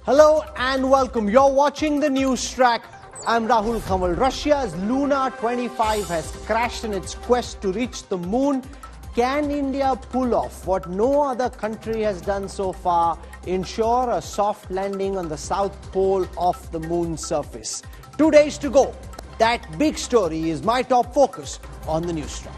Hello and welcome. You're watching the news track. I'm Rahul Kamal. Russia's Luna-25 has crashed in its quest to reach the moon. Can India pull off what no other country has done so far, ensure a soft landing on the south pole of the moon's surface? 2 days to go. That big story is my top focus on the news track.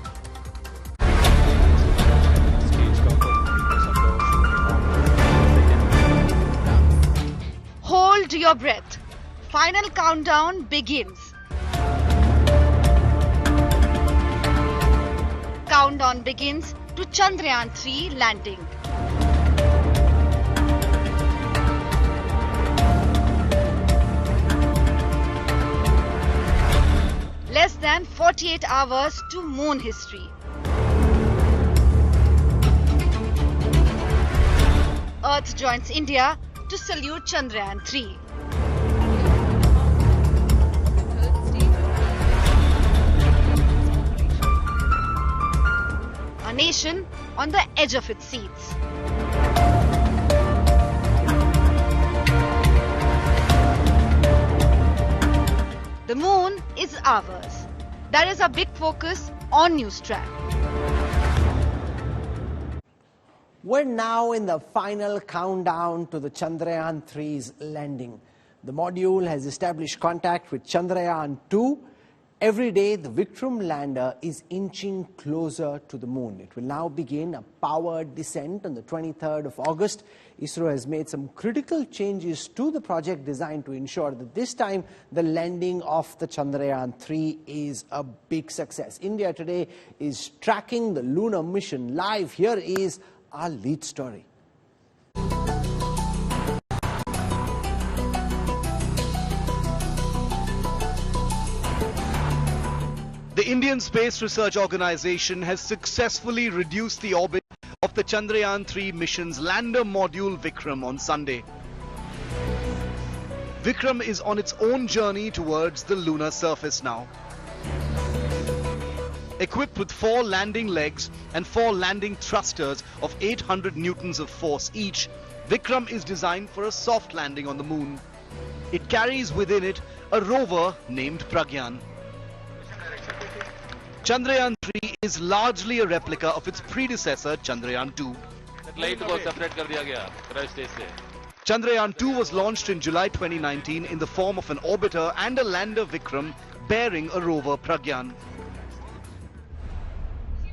Hold your breath. Final countdown begins. Countdown begins to Chandrayaan-3 landing. Less than 48 hours to moon history. Earth joins India to salute Chandrayaan-3. A nation on the edge of its seats. The moon is ours. That is a big focus on News Track. We're now in the final countdown to the Chandrayaan-3's landing. The module has established contact with Chandrayaan-2. Every day, the Vikram lander is inching closer to the moon. It will now begin a powered descent on the 23rd of August. Isro has made some critical changes to the project designed to ensure that this time the landing of the Chandrayaan-3 is a big success. India today is tracking the lunar mission live. Here is our lead story. The Indian Space Research Organization has successfully reduced the orbit of the Chandrayaan-3 mission's lander module Vikram on Sunday. Vikram is on its own journey towards the lunar surface now. Equipped with 4 landing legs and 4 landing thrusters of 800 newtons of force each, Vikram is designed for a soft landing on the moon. It carries within it a rover named Pragyan. Chandrayaan-3 is largely a replica of its predecessor Chandrayaan-2. Chandrayaan-2 was launched in July 2019 in the form of an orbiter and a lander Vikram bearing a rover Pragyan.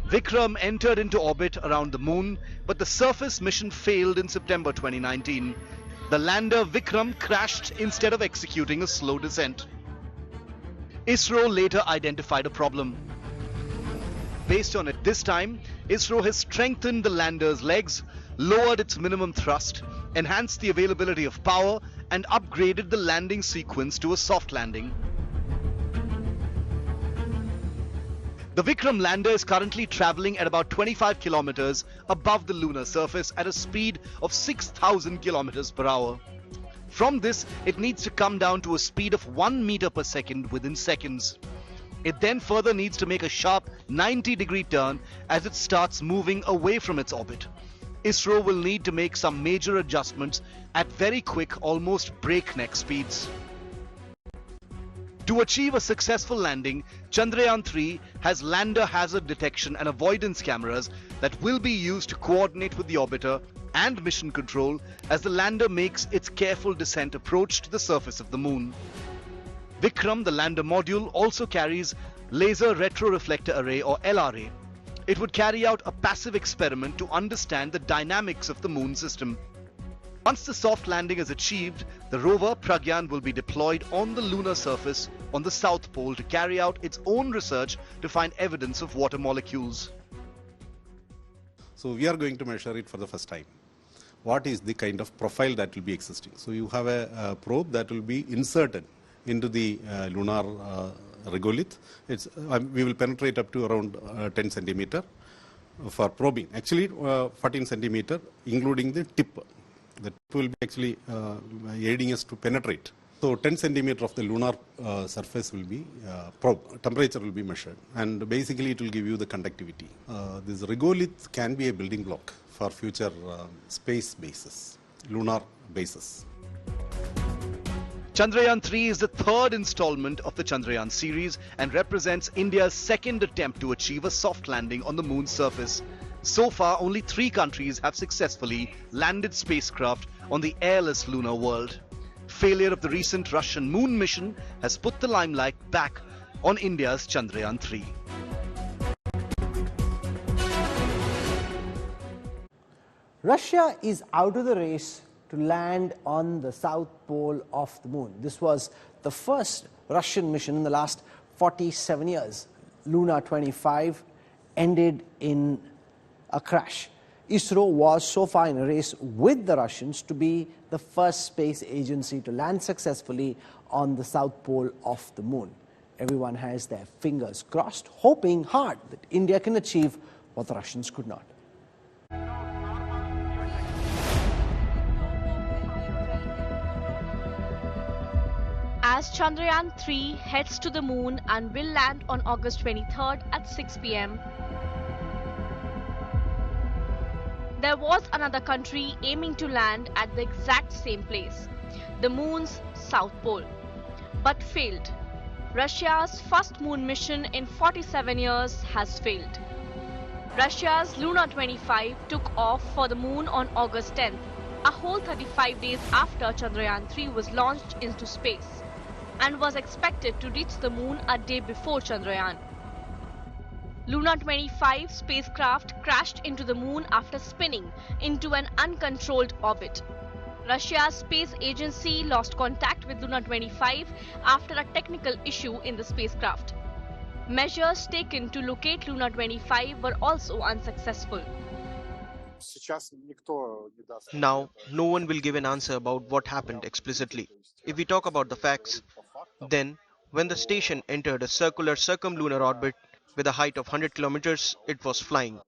Vikram entered into orbit around the moon, but the surface mission failed in September 2019. The lander Vikram crashed instead of executing a slow descent. Isro later identified a problem. Based on it this time, Isro has strengthened the lander's legs, lowered its minimum thrust, enhanced the availability of power, and upgraded the landing sequence to a soft landing. The Vikram lander is currently traveling at about 25 kilometers above the lunar surface at a speed of 6,000 kilometers per hour. From this, it needs to come down to a speed of 1 meter per second within seconds. It then further needs to make a sharp 90-degree turn as it starts moving away from its orbit. Isro will need to make some major adjustments at very quick, almost breakneck speeds. To achieve a successful landing, Chandrayaan-3 has lander hazard detection and avoidance cameras that will be used to coordinate with the orbiter and mission control as the lander makes its careful descent approach to the surface of the moon. Vikram, the lander module, also carries Laser Retroreflector Array or LRA. It would carry out a passive experiment to understand the dynamics of the moon system. Once the soft landing is achieved, the rover Pragyan will be deployed on the lunar surface on the south pole to carry out its own research to find evidence of water molecules. So we are going to measure it for the first time. What is the kind of profile that will be existing? So you have a probe that will be inserted into the lunar regolith. We will penetrate up to around 10 centimeter for probing. Actually 14 centimeter including the tip. The tip will be actually aiding us to penetrate. So 10 centimeter of the lunar surface will be probed. Temperature will be measured, and basically it will give you the conductivity. This regolith can be a building block for future space bases, lunar bases. Chandrayaan-3 is the third installment of the Chandrayaan series and represents India's second attempt to achieve a soft landing on the moon's surface. So far, only 3 countries have successfully landed spacecraft on the airless lunar world. Failure of the recent Russian moon mission has put the limelight back on India's Chandrayaan-3. Russia is out of the race to land on the south pole of the moon. This was the first Russian mission in the last 47 years. Luna-25 ended in a crash. Isro was so far in a race with the Russians to be the first space agency to land successfully on the south pole of the moon. Everyone has their fingers crossed, hoping hard that India can achieve what the Russians could not. As Chandrayaan-3 heads to the moon and will land on August 23rd at 6 p.m., there was another country aiming to land at the exact same place, the moon's south pole, but failed. Russia's first moon mission in 47 years has failed. Russia's Luna-25 took off for the moon on August 10th, a whole 35 days after Chandrayaan-3 was launched into space, and was expected to reach the moon a day before Chandrayaan. Luna-25 spacecraft crashed into the moon after spinning into an uncontrolled orbit. Russia's space agency lost contact with Luna-25 after a technical issue in the spacecraft. Measures taken to locate Luna-25 were also unsuccessful. Now, no one will give an answer about what happened explicitly. If we talk about the facts, then when the station entered a circular circumlunar orbit with a height of 100 kilometers, it was flying.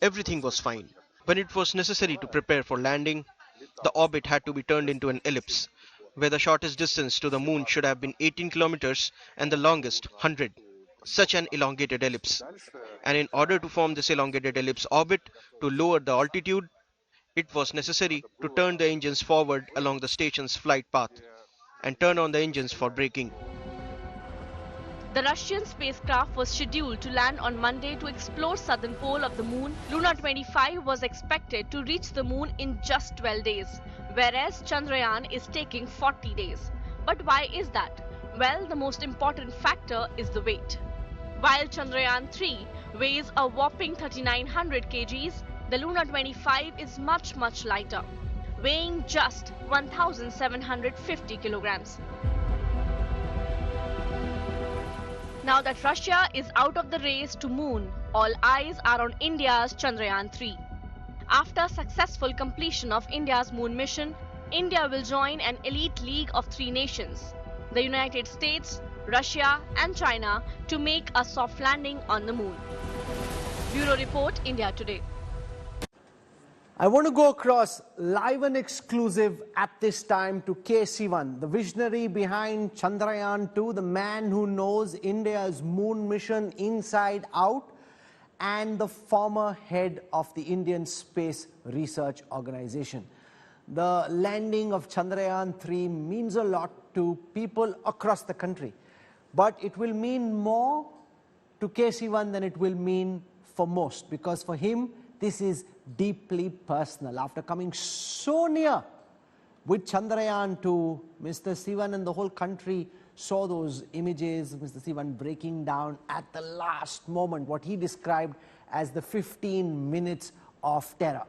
Everything was fine. When it was necessary to prepare for landing, the orbit had to be turned into an ellipse, where the shortest distance to the moon should have been 18 kilometers and the longest 100. Such an elongated ellipse. And in order to form this elongated ellipse orbit to lower the altitude, it was necessary to turn the engines forward along the station's flight path and turn on the engines for braking. The Russian spacecraft was scheduled to land on Monday to explore southern pole of the moon. Luna-25 was expected to reach the moon in just 12 days, whereas Chandrayaan is taking 40 days. But why is that? Well, the most important factor is the weight. While Chandrayaan-3 weighs a whopping 3,900 kgs, the Luna-25 is much lighter, weighing just 1,750 kilograms. Now that Russia is out of the race to moon, all eyes are on India's Chandrayaan-3. After successful completion of India's moon mission, India will join an elite league of 3 nations, the United States, Russia and China, to make a soft landing on the moon. Bureau Report, India Today. I want to go across live and exclusive at this time to Sivan, the visionary behind Chandrayaan-2, the man who knows India's moon mission inside out, and the former head of the Indian Space Research Organization. The landing of Chandrayaan-3 means a lot to people across the country, but it will mean more to Sivan than it will mean for most, because for him this is deeply personal. After coming so near with Chandrayaan-2, Mr. Sivan and the whole country saw those images, Mr. Sivan breaking down at the last moment, what he described as the 15 minutes of terror.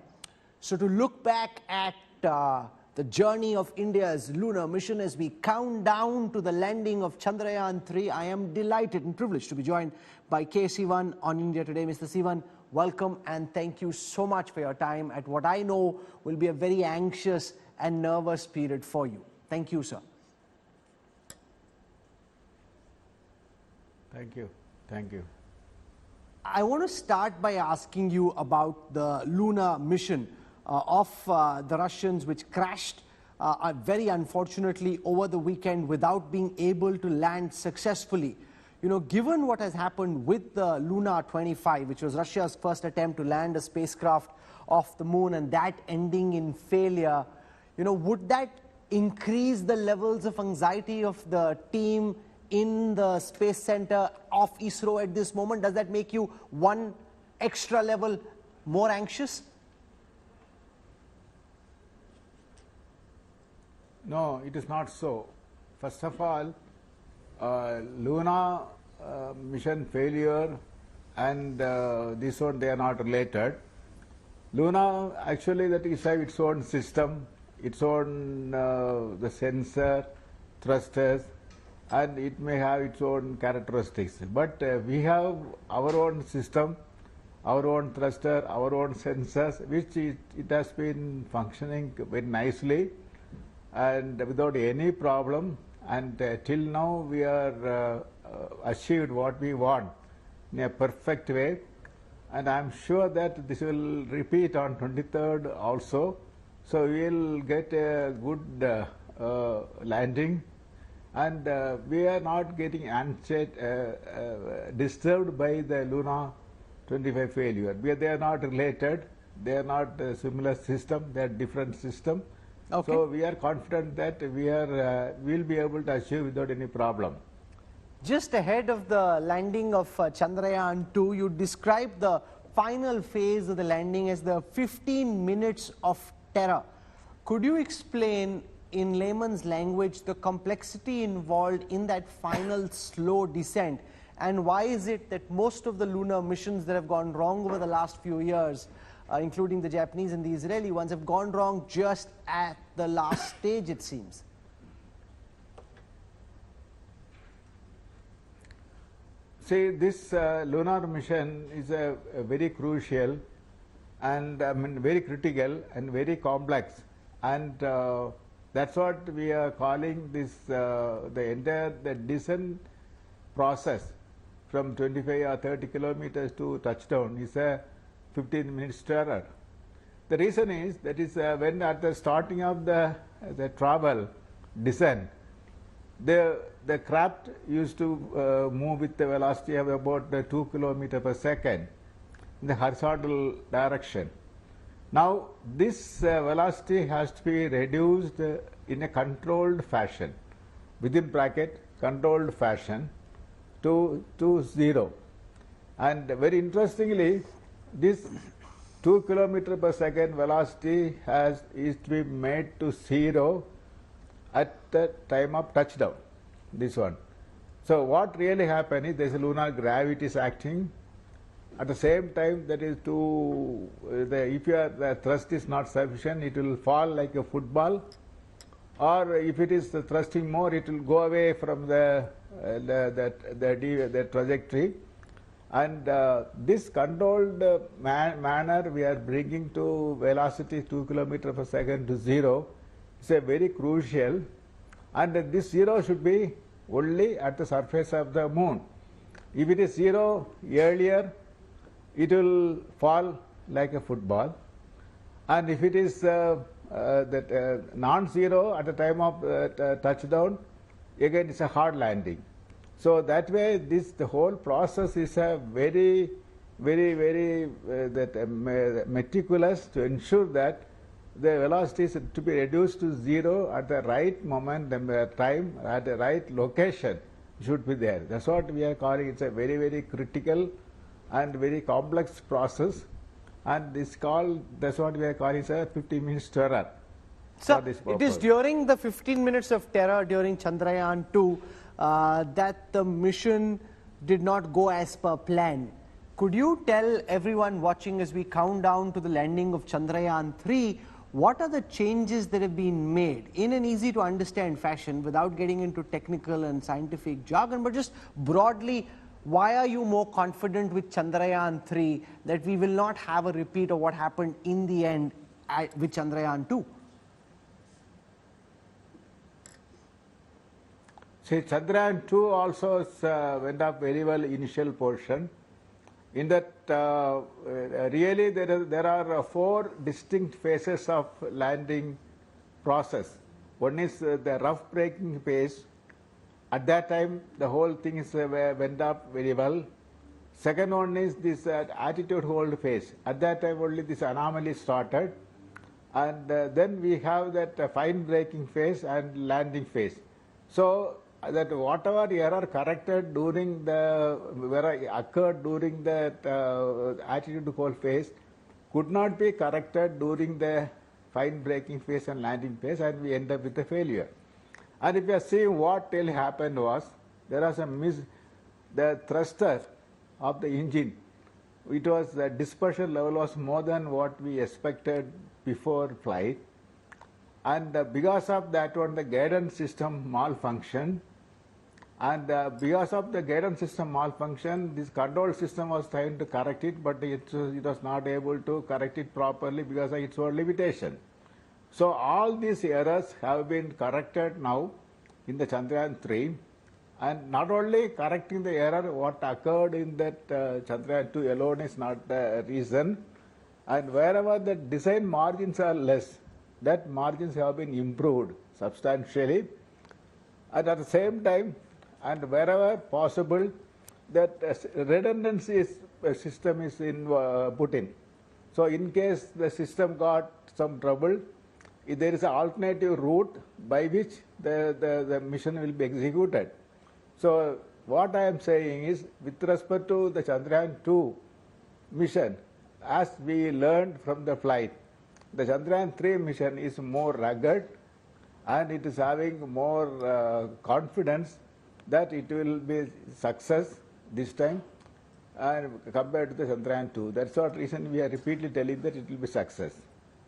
So to look back at the journey of India's lunar mission as we count down to the landing of Chandrayaan-3, I am delighted and privileged to be joined by Sivan on India Today. Mr. Sivan, welcome and thank you so much for your time at what I know will be a very anxious and nervous period for you. Thank you, sir. Thank you. Thank you. I want to start by asking you about the lunar mission of the Russians, which crashed very unfortunately over the weekend without being able to land successfully. You know, given what has happened with the Luna-25, which was Russia's first attempt to land a spacecraft off the moon and that ending in failure, you know, would that increase the levels of anxiety of the team in the Space Center of ISRO at this moment? Does that make you one extra level more anxious? No, it is not so. First of all, Luna mission failure and this one, they are not related. Luna actually that is have its own system, its own the sensor, thrusters, and it may have its own characteristics. But we have our own system, our own thruster, our own sensors, which it has been functioning very nicely and without any problem. And till now we are achieved what we want in a perfect way. And I am sure that this will repeat on 23rd also. So we will get a good landing, and we are not getting disturbed by the Luna-25 failure. They are not related. They are not a similar system. They are different system. Okay. So we are confident that we will be able to achieve without any problem. Just ahead of the landing of Chandrayaan-2, you described the final phase of the landing as the 15 minutes of terror. Could you explain in layman's language the complexity involved in that final slow descent, and why is it that most of the lunar missions that have gone wrong over the last few years, including the Japanese and the Israeli ones, have gone wrong just at the last stage, it seems? See, this lunar mission is a very crucial and very critical and very complex, and that's what we are calling this the entire descent process from 25 or 30 kilometers to touchdown is a 15 minutes terror. The reason is that is when at the starting of the travel descent, the craft used to move with the velocity of about 2 kilometers per second in the horizontal direction. Now this velocity has to be reduced in a controlled fashion, within bracket controlled fashion, to 0. And very interestingly, this 2 kilometers per second velocity is to be made to 0 at the time of touchdown, this one. So what really happened is there is a lunar gravity is acting. At the same time, that is if the thrust is not sufficient, it will fall like a football, or if it is thrusting more, it will go away from the trajectory. And this controlled manner we are bringing to velocity 2 kilometers per second to 0 is a very crucial, and this 0 should be only at the surface of the moon. If it is 0 earlier, it will fall like a football, and if it is non-zero at the time of touchdown, again it's a hard landing. So that way, the whole process is a very meticulous to ensure that the velocity is to be reduced to 0 at the right moment and the time at the right location should be there. That's what we are calling. It's a very critical and very complex process, and that's what we are calling as a 15 minutes terror. So it is during the 15 minutes of terror during Chandrayaan-2 that the mission did not go as per plan. Could you tell everyone watching as we count down to the landing of Chandrayaan-3, what are the changes that have been made in an easy to understand fashion without getting into technical and scientific jargon, but just broadly, why are you more confident with Chandrayaan-3 that we will not have a repeat of what happened in the end with Chandrayaan-2? See, Chandrayaan-2 also went up very well initial portion. In that, really there are 4 distinct phases of landing process. One is the rough braking phase. At that time, the whole thing went up very well. Second one is this attitude hold phase. At that time, only this anomaly started. and then we have that fine braking phase and landing phase. So that whatever error corrected during the occurred during that attitude to hold phase could not be corrected during the fine braking phase and landing phase, and we end up with a failure. And if you are seeing what really happened was, there was the thruster of the engine, it was the dispersion level was more than what we expected before flight, and because of that one the guidance system malfunctioned, and because of the guidance system malfunction, this control system was trying to correct it, but it was not able to correct it properly because of its own limitation. So all these errors have been corrected now in the Chandrayaan-3, and not only correcting the error, what occurred in that Chandrayaan-2 alone is not the reason, and wherever the design margins are less, that margins have been improved substantially, and at the same time, and wherever possible, that redundancy system is put in. So in case the system got some trouble, if there is an alternative route by which the mission will be executed. So what I am saying is, with respect to the Chandrayaan-2 mission, as we learned from the flight, the Chandrayaan-3 mission is more rugged, and it is having more confidence that it will be success this time and compared to the Chandrayaan-2. That's what reason we are repeatedly telling that it will be success.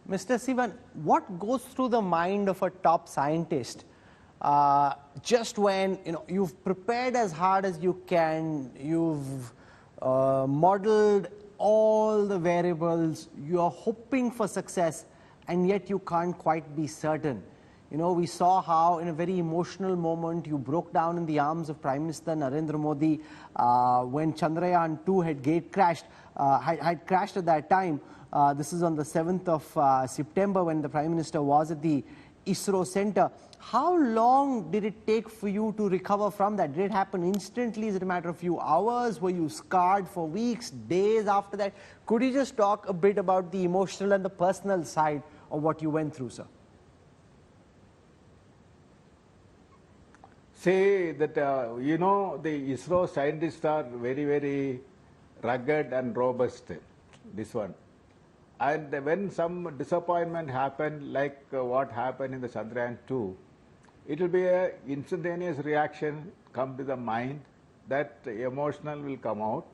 Mr. Sivan, what goes through the mind of a top scientist just when you've prepared as hard as you can, you've modeled all the variables, you are hoping for success, and yet you can't quite be certain? We saw how in a very emotional moment you broke down in the arms of Prime Minister Narendra Modi when Chandrayaan-2 had crashed at that time. This is on the 7th of September when the Prime Minister was at the Isro Center. How long did it take for you to recover from that? Did it happen instantly? Is it a matter of a few hours? Were you scarred for weeks, days after that? Could you just talk a bit about the emotional and the personal side of what you went through, sir? Say that, the ISRO scientists are very, very rugged and robust, this one. And when some disappointment happened, like what happened in the Chandrayaan-2, it will be an instantaneous reaction come to the mind, that emotional will come out.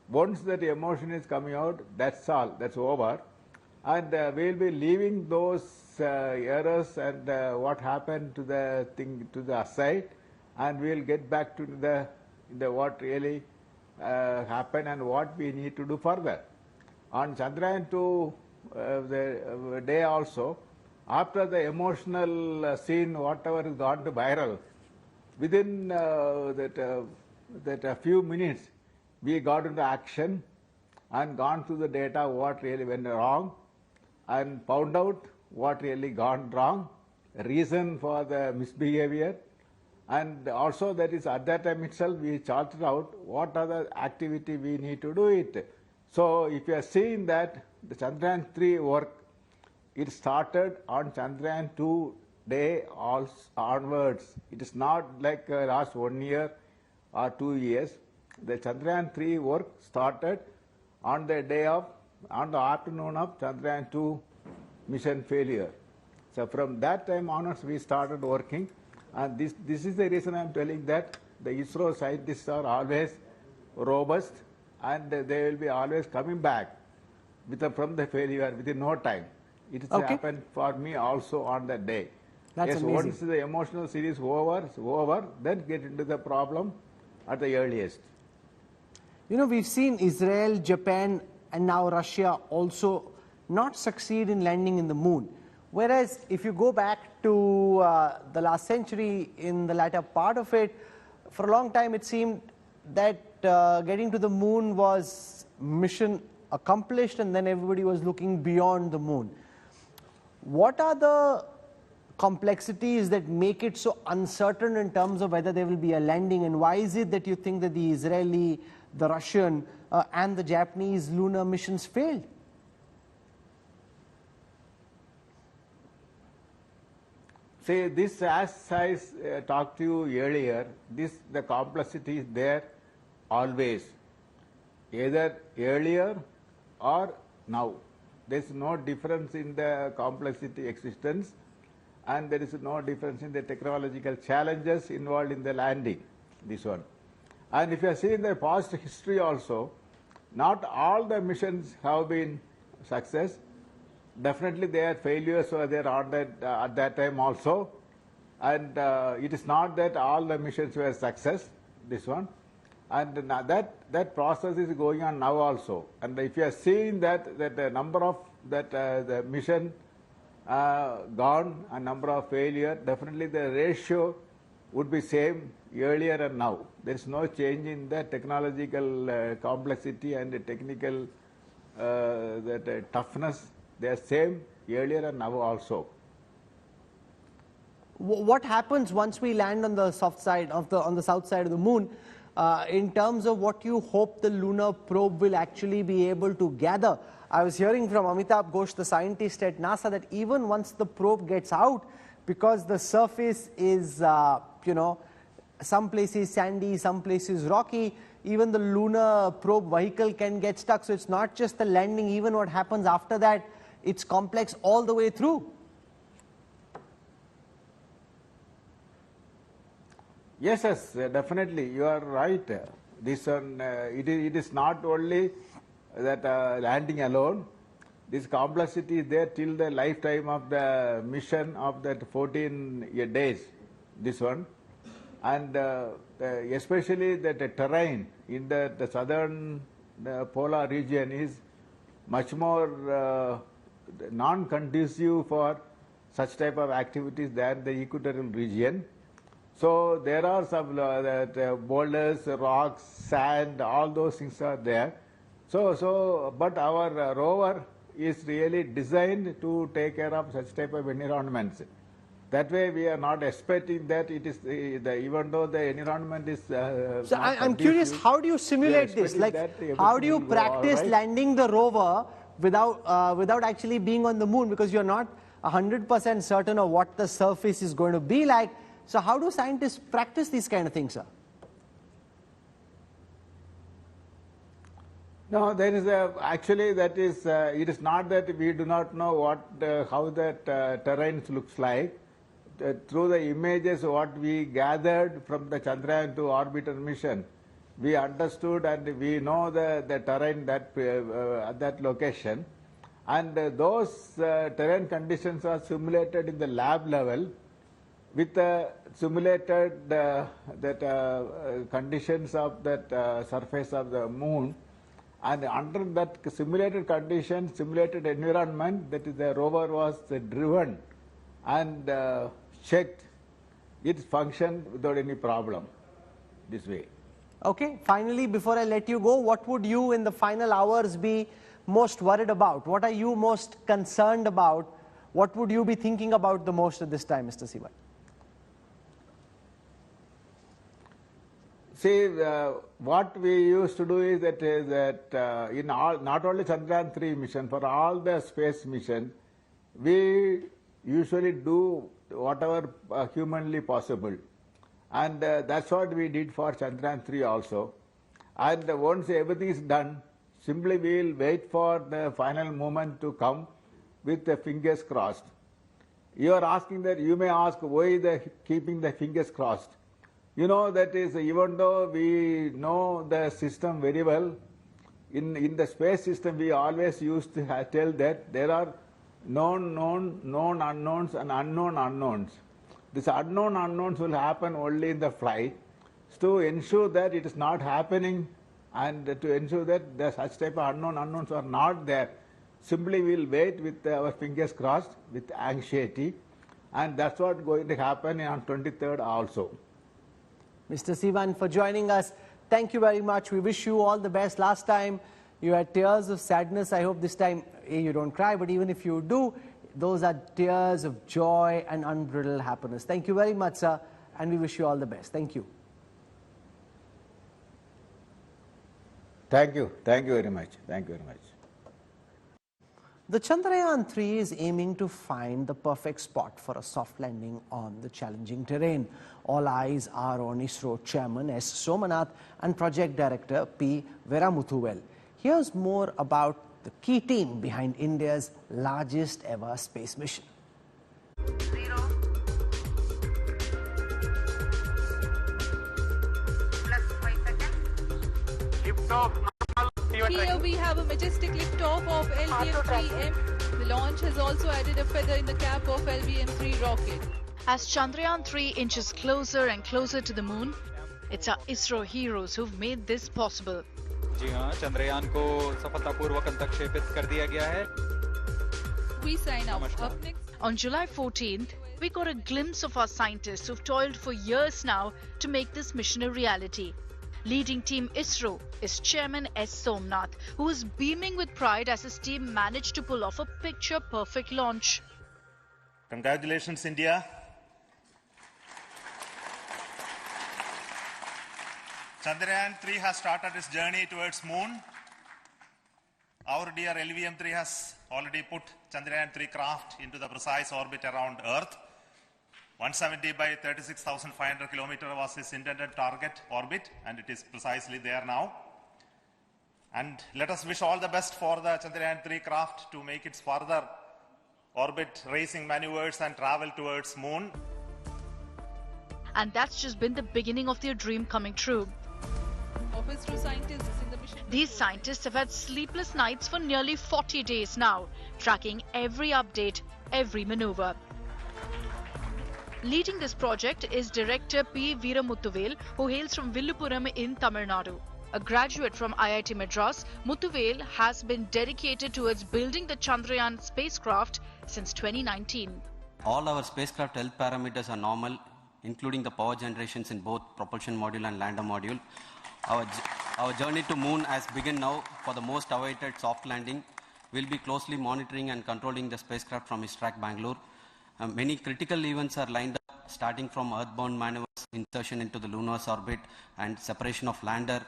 Once that emotion is coming out, that's all, that's over. And we will be leaving those errors and what happened to the thing to the aside, and we will get back to the what really happened and what we need to do further. On Chandrayaan-2 the day also, after the emotional scene, whatever is gone to viral, within that a few minutes, we got into action and gone through the data what really went wrong and found out what really gone wrong, reason for the misbehavior, and also that is at that time itself we charted out what other activity we need to do it. So if you are seeing that the Chandrayaan-3 work, it started on Chandrayaan-2 day onwards. It is not like last 1 year or 2 years. The Chandrayaan-3 work started on the afternoon of Chandrayaan-2 mission failure. So from that time onwards we started working, and this is the reason I am telling that the ISRO scientists are always robust, and they will be always coming back from the failure within no time. It has happened for me also on that day. That's yes, amazing. Once the emotional series is over, then get into the problem at the earliest. We've seen Israel, Japan, and now Russia also not succeed in landing in the moon. Whereas if you go back to the last century, in the latter part of it, for a long time it seemed that getting to the moon was mission accomplished, and then everybody was looking beyond the moon. What are the complexities that make it so uncertain in terms of whether there will be a landing, and why is it that you think that the Israeli, the Russian, and the Japanese lunar missions failed? See, this, as I talked to you earlier, the complexity is there always, either earlier or now. There is no difference in the complexity existence, and there is no difference in the technological challenges involved in the landing, this one. And if you see in the past history also, not all the missions have been success. Definitely their failures were there at that time also. And it is not that all the missions were success, this one. And that process is going on now also. And if you are seeing that the number of the mission gone and number of failure, definitely the ratio would be same earlier and now. There is no change in the technological complexity and the technical toughness. They are same earlier and now also. What happens once we land on the soft side of on the south side of the moon, in terms of what you hope the lunar probe will actually be able to gather? I was hearing from Amitabh Ghosh, the scientist at NASA, that even once the probe gets out, because the surface is, some places sandy, some places rocky, even the lunar probe vehicle can get stuck. So it's not just the landing, even what happens after that, it's complex all the way through. Yes, definitely, you are right. This one, it is not only that landing alone. This complexity is there till the lifetime of the mission of that 14 days, this one. And especially the terrain in the southern polar region is much more non-conducive for such type of activities than the equatorial region. So there are some boulders, rocks, sand, all those things are there. But our rover is really designed to take care of such type of environments. That way we are not expecting that it is, even though the environment is... so I'm curious, how do you simulate this? Like, how do you practice landing the rover without actually being on the moon? Because you're not 100% certain of what the surface is going to be like. So how do scientists practice these kind of things, sir? No, there is actually that is, it is not that we do not know how that terrain looks like. Through the images what we gathered from the Chandrayaan-2 orbiter mission, we understood and we know the terrain at that location. And those terrain conditions are simulated in the lab level with simulated conditions of that surface of the moon. And under that simulated condition, simulated environment, that is the rover was driven and checked, it functioned without any problem this way. Okay, finally, before I let you go, what would you in the final hours be most worried about? What are you most concerned about? What would you be thinking about the most at this time, Mr. Sivan? See, what we used to do is that in all, not only Chandrayaan-3 mission, for all the space missions, we usually do whatever humanly possible. And that's what we did for Chandrayaan-3 also. And once everything is done, simply we will wait for the final moment to come with the fingers crossed. You are asking that, you may ask, why keeping the fingers crossed? You know, that is, even though we know the system very well, in the space system we always used to tell that there are known unknowns and unknown unknowns. These unknown unknowns will happen only in the flight. So to ensure that it is not happening and to ensure that such type of unknown unknowns are not there, simply we will wait with our fingers crossed with anxiety, and that's what is going to happen on 23rd also. Mr. Sivan, for joining us, thank you very much. We wish you all the best. Last time you had tears of sadness. I hope this time you don't cry, but even if you do, those are tears of joy and unbridled happiness. Thank you very much, sir, and we wish you all the best. Thank you. Thank you. Thank you very much. Thank you very much. The Chandrayaan-3 is aiming to find the perfect spot for a soft landing on the challenging terrain. All eyes are on ISRO Chairman S. Somanath and Project Director P. Veramuthuvel. Here's more about the key team behind India's largest ever space mission. 0 plus 5 seconds. Liftoff. Here we have a majestic liftoff of LVM-3M. The launch has also added a feather in the cap of LVM-3 rocket. As Chandrayaan-3 inches closer and closer to the moon, it's our ISRO heroes who've made this possible. जी हाँ, चंद्रयान को सफलतापूर्वक अंतक्षेपित कर दिया गया है. We sign off. Up next. On July 14th, we got a glimpse of our scientists who've toiled for years now to make this mission a reality. Leading Team ISRO is Chairman S. Somnath, who is beaming with pride as his team managed to pull off a picture-perfect launch. Congratulations, India. Chandrayaan-3 has started its journey towards moon. Our dear LVM-3 has already put Chandrayaan-3 craft into the precise orbit around Earth. 170 by 36,500 kilometers was its intended target orbit, and it is precisely there now. And let us wish all the best for the Chandrayaan-3 craft to make its further orbit racing maneuvers and travel towards moon. And that's just been the beginning of their dream coming true. ISRO scientists in the mission. These scientists have had sleepless nights for nearly 40 days now, tracking every update, every maneuver. Leading this project is Director P. Veramuthuvel, who hails from Villupuram in Tamil Nadu. A graduate from IIT Madras, Muthuvel has been dedicated towards building the Chandrayaan spacecraft since 2019. All our spacecraft health parameters are normal, including the power generations in both propulsion module and lander module. Our journey to moon has begun now for the most awaited soft landing. We'll be closely monitoring and controlling the spacecraft from ISRAC Bangalore. Many critical events are lined up, starting from earthbound maneuvers, insertion into the Lunar's orbit, and separation of lander,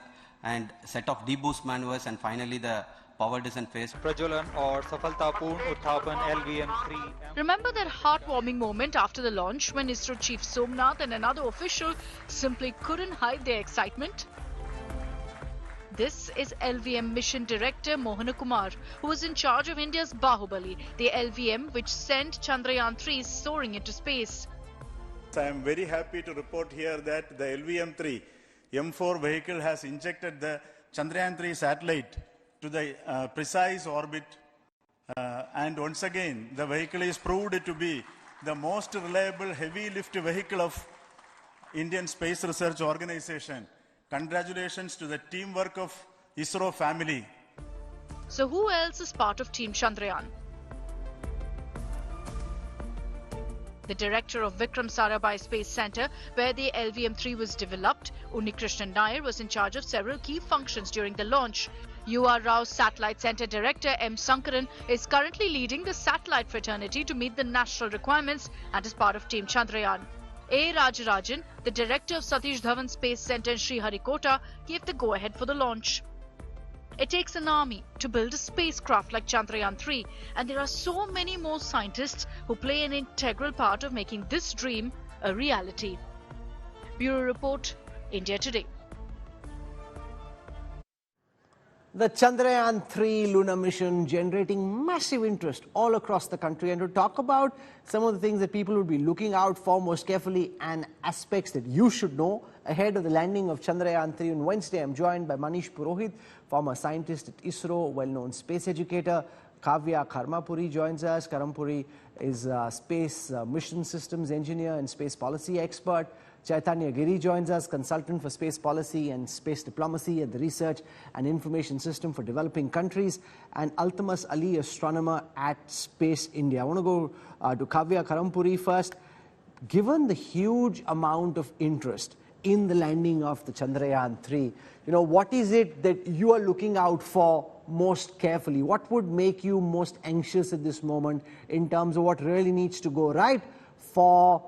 and set of deboost maneuvers, and finally the power descent phase. प्रज्वलन और सफलतापूर्ण उत्थापन LVM-3. Remember that heartwarming moment after the launch when ISRO Chief Somnath and another official simply couldn't hide their excitement? This is LVM Mission Director Mohana Kumar, who was in charge of India's Bahubali, the LVM which sent Chandrayaan-3 soaring into space. I am very happy to report here that the LVM-3 M4 vehicle has injected the Chandrayaan-3 satellite to the precise orbit, and once again the vehicle is proved to be the most reliable heavy lift vehicle of Indian Space Research Organization. Congratulations to the teamwork of ISRO family. So who else is part of Team Chandrayaan? The director of Vikram Sarabhai Space Centre, where the LVM-3 was developed, Unnikrishnan Nair, was in charge of several key functions during the launch. U.R. Rao's Satellite Centre Director M. Sankaran is currently leading the satellite fraternity to meet the national requirements and is part of Team Chandrayaan. A. Rajarajan, the director of Satish Dhawan Space Centre in Sriharikota, gave the go-ahead for the launch. It takes an army to build a spacecraft like Chandrayaan-3, and there are so many more scientists who play an integral part of making this dream a reality. Bureau Report, India Today. The Chandrayaan-3 lunar mission generating massive interest all across the country, and to talk about some of the things that people would be looking out for most carefully and aspects that you should know ahead of the landing of Chandrayaan-3 on Wednesday, I'm joined by Manish Purohit, former scientist at ISRO, well-known space educator. Kavya Karmapuri joins us. Karampuri is a space mission systems engineer and space policy expert. Chaitanya Giri joins us, consultant for space policy and space diplomacy at the Research and Information System for Developing Countries, and Altamas Ali, astronomer at Space India. I want to go to Kavya Karampuri first. Given the huge amount of interest in the landing of the Chandrayaan-3, what is it that you are looking out for most carefully? What would make you most anxious at this moment in terms of what really needs to go right for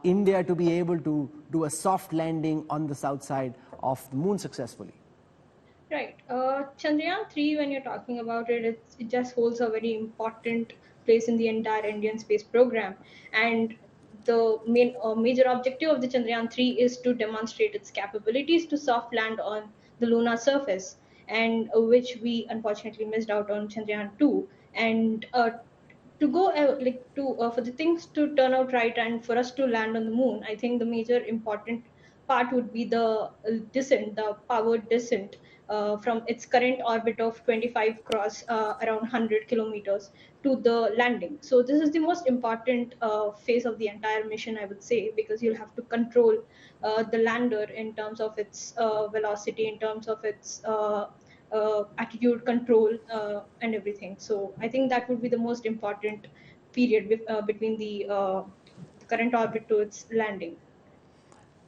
India to be able to do a soft landing on the south side of the moon successfully? Right. Chandrayaan-3, when you're talking about it, it just holds a very important place in the entire Indian space program. And the major objective of the Chandrayaan-3 is to demonstrate its capabilities to soft land on the lunar surface, and which we unfortunately missed out on Chandrayaan-2. And to go for the things to turn out right and for us to land on the moon, I think the major important part would be the descent, the powered descent from its current orbit of 25 cross around 100 kilometers to the landing. So this is the most important phase of the entire mission, I would say, because you'll have to control the lander in terms of its velocity, in terms of its attitude control, and everything. So I think that would be the most important period between the current orbit to its landing.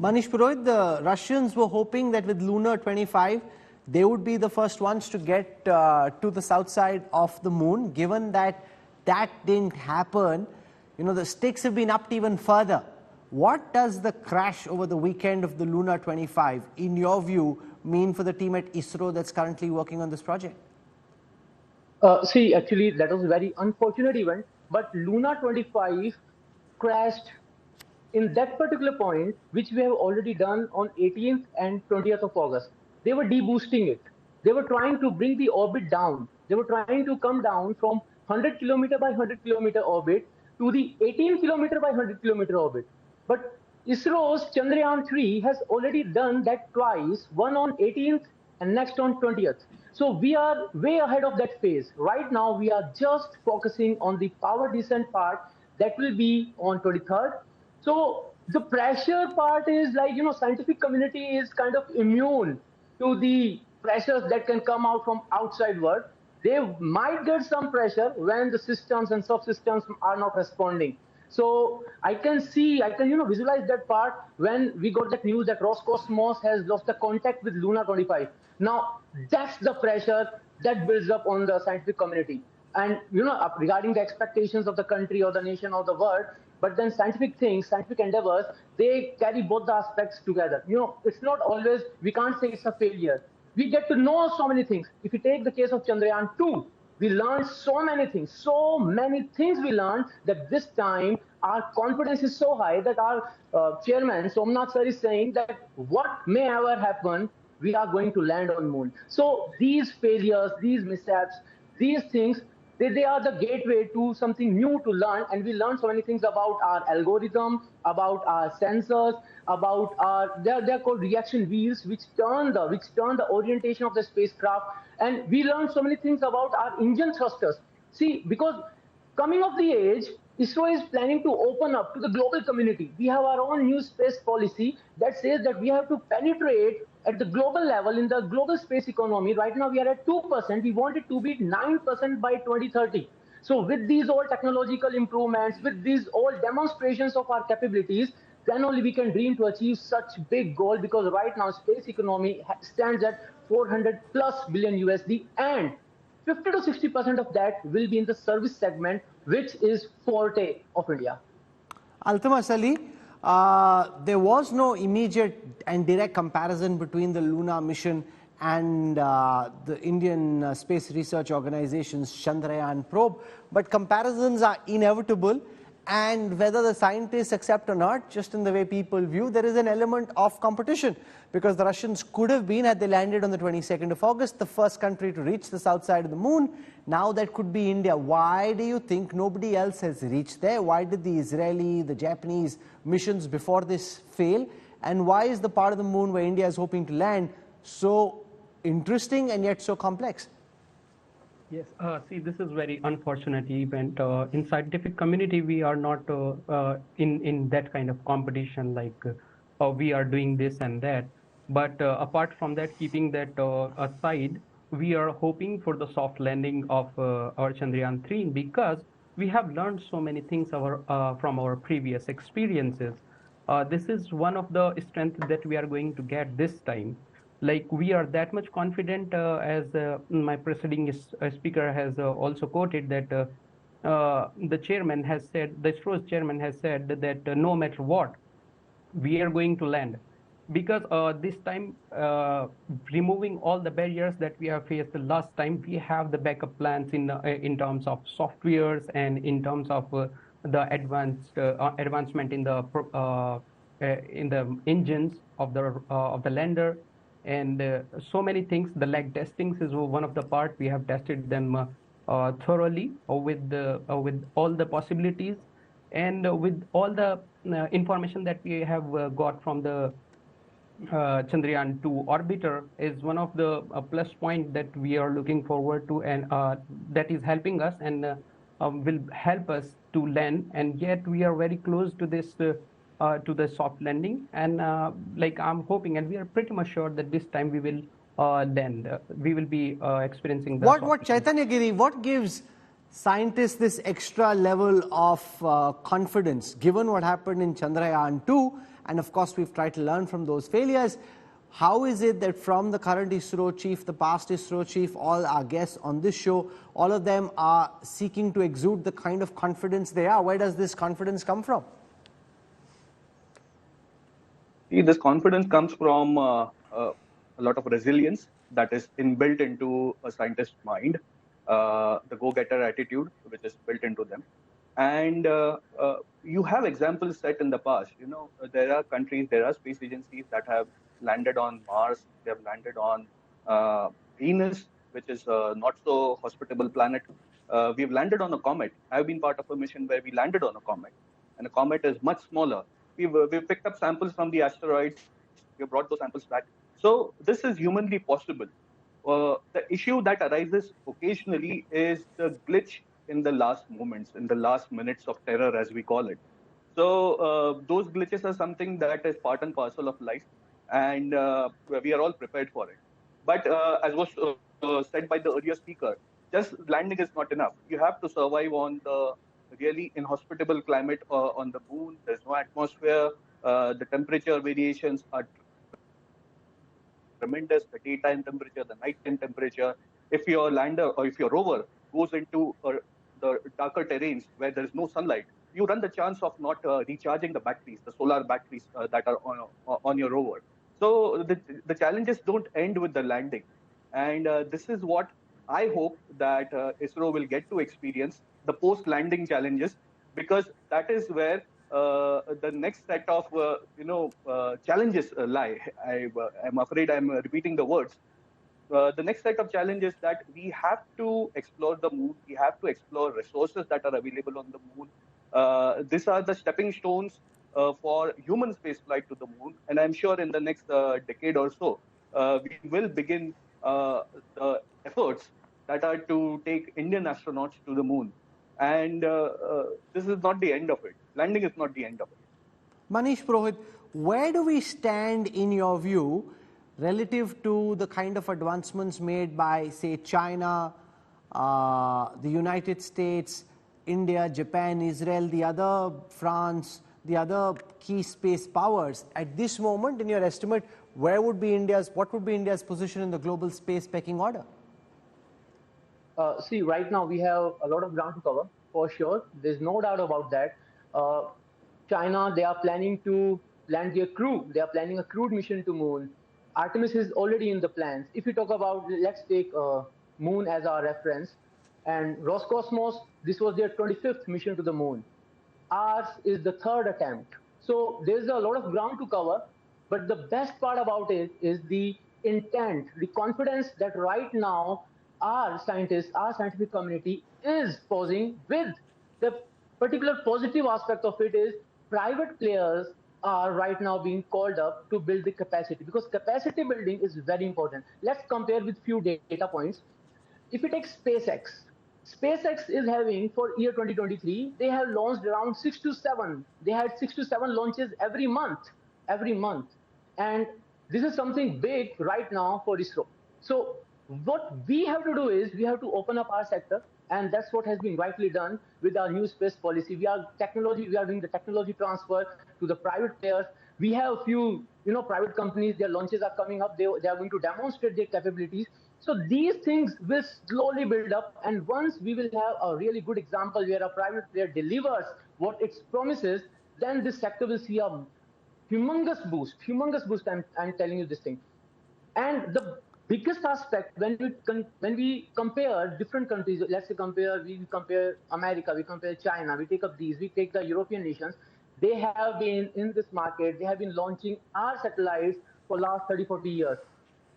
Manish Purohit, the Russians were hoping that with Luna-25, they would be the first ones to get to the south side of the moon. Given that that didn't happen, the stakes have been upped even further. What does the crash over the weekend of the Luna-25, in your view, mean for the team at Isro that's currently working on this project? See, actually, that was a very unfortunate event, but Luna-25 crashed in that particular point, which we have already done on 18th and 20th of August. They were deboosting it. They were trying to bring the orbit down. They were trying to come down from 100 kilometer by 100 kilometer orbit to the 18 kilometer by 100 kilometer orbit. But ISRO's Chandrayaan-3 has already done that twice, one on 18th and next on 20th. So we are way ahead of that phase. Right now, we are just focusing on the power descent part that will be on 23rd. So the pressure part is like, scientific community is kind of immune to the pressures that can come out from outside world. They might get some pressure when the systems and subsystems are not responding. So I can visualize that part when we got that news that Roscosmos has lost the contact with Luna-25. Now, that's the pressure that builds up on the scientific community. And, regarding the expectations of the country or the nation or the world, but then scientific things, scientific endeavors, they carry both the aspects together. It's not always, we can't say it's a failure. We get to know so many things. If you take the case of Chandrayaan-2, we learned so many things we learned that this time our confidence is so high that our chairman, Somnath sir, is saying that what may ever happen, we are going to land on moon. So these failures, these mishaps, these things, they are the gateway to something new to learn, and we learn so many things about our algorithm, about our sensors, about our they're called reaction wheels, which turn the orientation of the spacecraft, and we learn so many things about our engine thrusters. See, because coming of the age, ISRO is planning to open up to the global community. We have our own new space policy that says that we have to penetrate at the global level in the global space economy. Right now we are at 2%. We want it to be 9% by 2030. So with these all technological improvements, with these all demonstrations of our capabilities, then only we can dream to achieve such big goal, because right now space economy stands at 400 plus billion USD, and 50 to 60% of that will be in the service segment, which is forte of India. Altamas Ali, there was no immediate and direct comparison between the Luna mission and the Indian Space Research Organization's Chandrayaan probe, but comparisons are inevitable, and whether the scientists accept or not, just in the way people view, there is an element of competition, because the Russians could have been, had they landed on the 22nd of August, the first country to reach the south side of the moon. Now that could be India. Why do you think nobody else has reached there? Why did the Israeli, the Japanese missions before this fail? And why is the part of the moon where India is hoping to land so interesting and yet so complex? Yes, see, this is very unfortunate event. In scientific community, we are not in that kind of competition, like we are doing this and that. But apart from that, keeping that aside, we are hoping for the soft landing of our Chandrayaan-3, because we have learned so many things from our previous experiences. This is one of the strengths that we are going to get this time. Like, we are that much confident, as my preceding speaker has also quoted, that the chairman has said, the ISRO's chairman has said that no matter what, we are going to land. because this time, removing all the barriers that we have faced the last time, we have the backup plans in terms of softwares and in terms of the advancement in the engines of the lander, and so many things. The lag testings is one of the part. We have tested them thoroughly with all the possibilities, and with all the information that we have got from the Chandrayaan-2 orbiter is one of the plus point that we are looking forward to, and that is helping us and will help us to land. And yet we are very close to this to the soft landing, and like I'm hoping, and we are pretty much sure that this time we will land. We will be experiencing the What Chaitanya Giri, what gives scientists this extra level of confidence, given what happened in Chandrayaan-2, and of course we've tried to learn from those failures? How is it that from the current ISRO chief, the past ISRO chief, all our guests on this show, all of them are seeking to exude the kind of confidence they are? Where does this confidence come from? See, this confidence comes from a lot of resilience that is inbuilt into a scientist's mind, the go-getter attitude which is built into them. And you have examples set in the past. You know, there are countries, there are space agencies that have landed on Mars, they have landed on Venus, which is a not so hospitable planet. We've landed on a comet. I've been part of a mission where we landed on a comet, and a comet is much smaller. We've picked up samples from the asteroids. We brought those samples back. So this is humanly possible. The issue that arises occasionally is the glitch in the last moments, in the last minutes of terror, as we call it. So those glitches are something that is part and parcel of life, and we are all prepared for it. But as was said by the earlier speaker, just landing is not enough. You have to survive on the really inhospitable climate on the moon. There's no atmosphere. The temperature variations are tremendous. The daytime temperature, the nighttime temperature. If your lander or if your rover goes into the darker terrains where there is no sunlight, you run the chance of not recharging the batteries, the solar batteries that are on your rover. So the challenges don't end with the landing. And this is what I hope that ISRO will get to experience, the post-landing challenges, because that is where the next set of challenges lie. I'm afraid I'm repeating the words. The next set of challenges that we have to explore the moon, we have to explore resources that are available on the moon. These are the stepping stones for human spaceflight to the moon, and I'm sure in the next decade or so, we will begin the efforts that are to take Indian astronauts to the moon. And this is not the end of it. Landing is not the end of it. Manish Purohit, where do we stand in your view relative to the kind of advancements made by, say, China, the United States, India, Japan, Israel, the other France, the other key space powers? At this moment, in your estimate, what would be India's position in the global space pecking order? See, right now we have a lot of ground to cover, for sure. There's no doubt about that. China, they are planning to land their crew. They are planning a crewed mission to moon. Artemis is already in the plans. If you talk about, let's take moon as our reference, and Roscosmos, this was their 25th mission to the moon. Ours is the third attempt. So there's a lot of ground to cover, but the best part about it is the intent, the confidence that right now our scientists, our scientific community is posing with. The particular positive aspect of it is private players are right now being called up to build the capacity, because capacity building is very important. Let's compare with few data points. If you take SpaceX is having, for year 2023, they have launched around 6 to 7. They had 6 to 7 launches every month. And this is something big right now for ISRO. So what we have to do is we have to open up our sector, and that's what has been rightly done with our new space policy. We are doing the technology transfer to the private players. We have a few, private companies, their launches are coming up. They are going to demonstrate their capabilities. So these things will slowly build up, and once we will have a really good example where a private player delivers what it promises, then this sector will see a humongous boost. I'm telling you this thing. And the biggest aspect when we compare different countries, let's say we compare America, we compare China, we take the European nations. They have been in this market. They have been launching our satellites for last 30-40 years.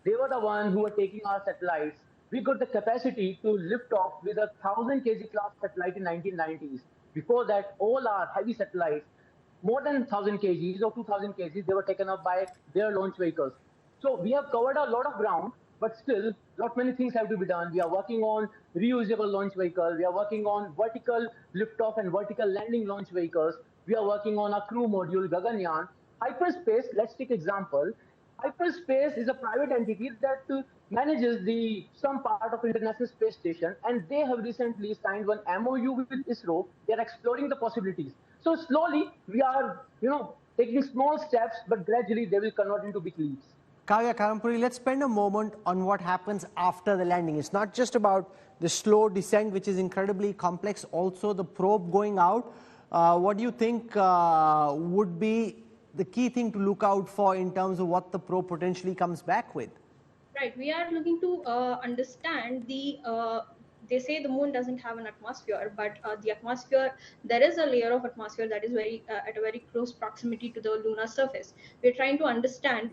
They were the ones who were taking our satellites. We got the capacity to lift off with a 1,000 kg class satellite in 1990s. Before that, all our heavy satellites, more than 1,000 kgs or 2,000 kgs, they were taken up by their launch vehicles. So we have covered a lot of ground, but still, lot many things have to be done. We are working on reusable launch vehicles. We are working on vertical liftoff and vertical landing launch vehicles. We are working on a crew module, Gaganyaan. Hyperspace, let's take example. Hyperspace is a private entity that manages some part of International Space Station, and they have recently signed one MOU with Isro. They are exploring the possibilities. So slowly, we are, taking small steps, but gradually they will convert into big leaps. Kavya Karampuri, let's spend a moment on what happens after the landing. It's not just about the slow descent, which is incredibly complex, also the probe going out. What do you think would be the key thing to look out for in terms of what the probe potentially comes back with? Right, we are looking to understand they say the moon doesn't have an atmosphere, but the atmosphere, there is a layer of atmosphere that is at a very close proximity to the lunar surface. We're trying to understand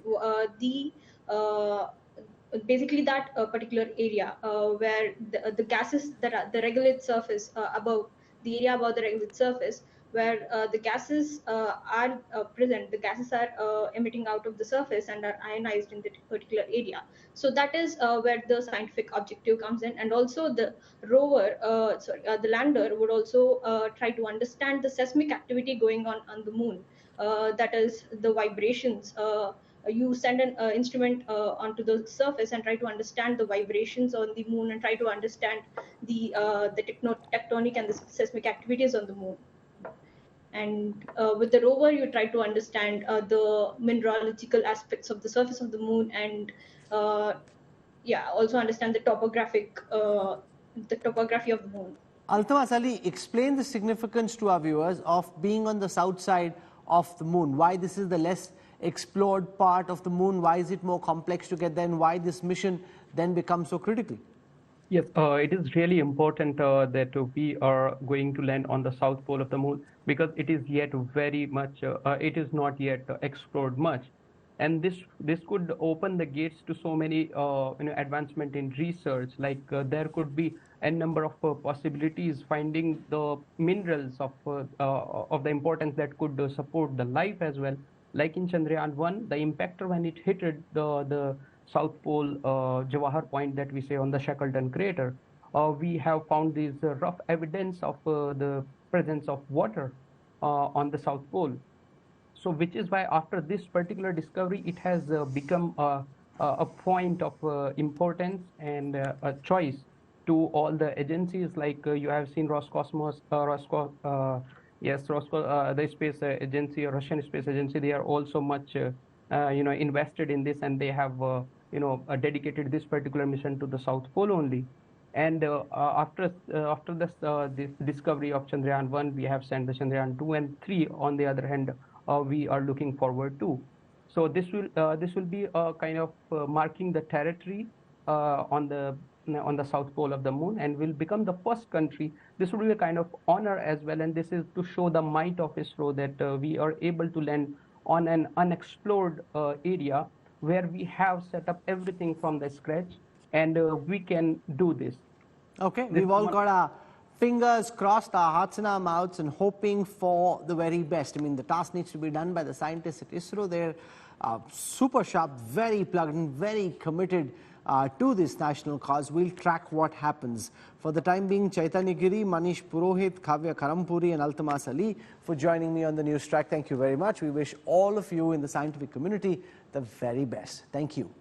basically that particular area where the gases that are the regolith surface above the area above the regolith surface, where the gases are present, the gases are emitting out of the surface and are ionized in that particular area. So that is where the scientific objective comes in, and also the rover, the lander would also try to understand the seismic activity going on the moon. That is the vibrations. You send an instrument onto the surface and try to understand the vibrations on the moon and try to understand the tectonic and the seismic activities on the moon. And with the rover, you try to understand the mineralogical aspects of the surface of the moon, and also understand the topography of the moon. Altamas Ali, explain the significance to our viewers of being on the south side of the moon. Why this is the less explored part of the moon? Why is it more complex to get there? And why this mission then becomes so critical? Yes, it is really important that we are going to land on the south pole of the moon, because it is yet very much, it is not yet explored much. And this could open the gates to so many advancement in research. Like there could be a number of possibilities finding the minerals of the importance that could support the life as well. Like in Chandrayaan-1, the impactor, when it hit the South Pole Jawahar point that we say on the Shackleton crater, we have found this rough evidence of the presence of water on the South Pole. So which is why after this particular discovery, it has become a point of importance and a choice to all the agencies. Like you have seen Roscosmos, the space agency, Russian space agency, they are also much invested in this, and they have dedicated this particular mission to the South Pole only. And after this discovery of Chandrayaan-1, we have sent the Chandrayaan-2 and 3. On the other hand, we are looking forward to. So this will be kind of marking the territory on the south pole of the moon, and will become the first country. This will be a kind of honor as well, and this is to show the might of ISRO that we are able to land on an unexplored area where we have set up everything from the scratch, and we can do this. Okay, we've all got our fingers crossed, our hearts in our mouths, and hoping for the very best. I mean, the task needs to be done by the scientists at ISRO. They're super sharp, very plugged in, very committed to this national cause. We'll track what happens. For the time being, Chaitanya Giri, Manish Purohit, Kavya Karampuri and Altamas Ali for joining me on the news track. Thank you very much. We wish all of you in the scientific community the very best. Thank you.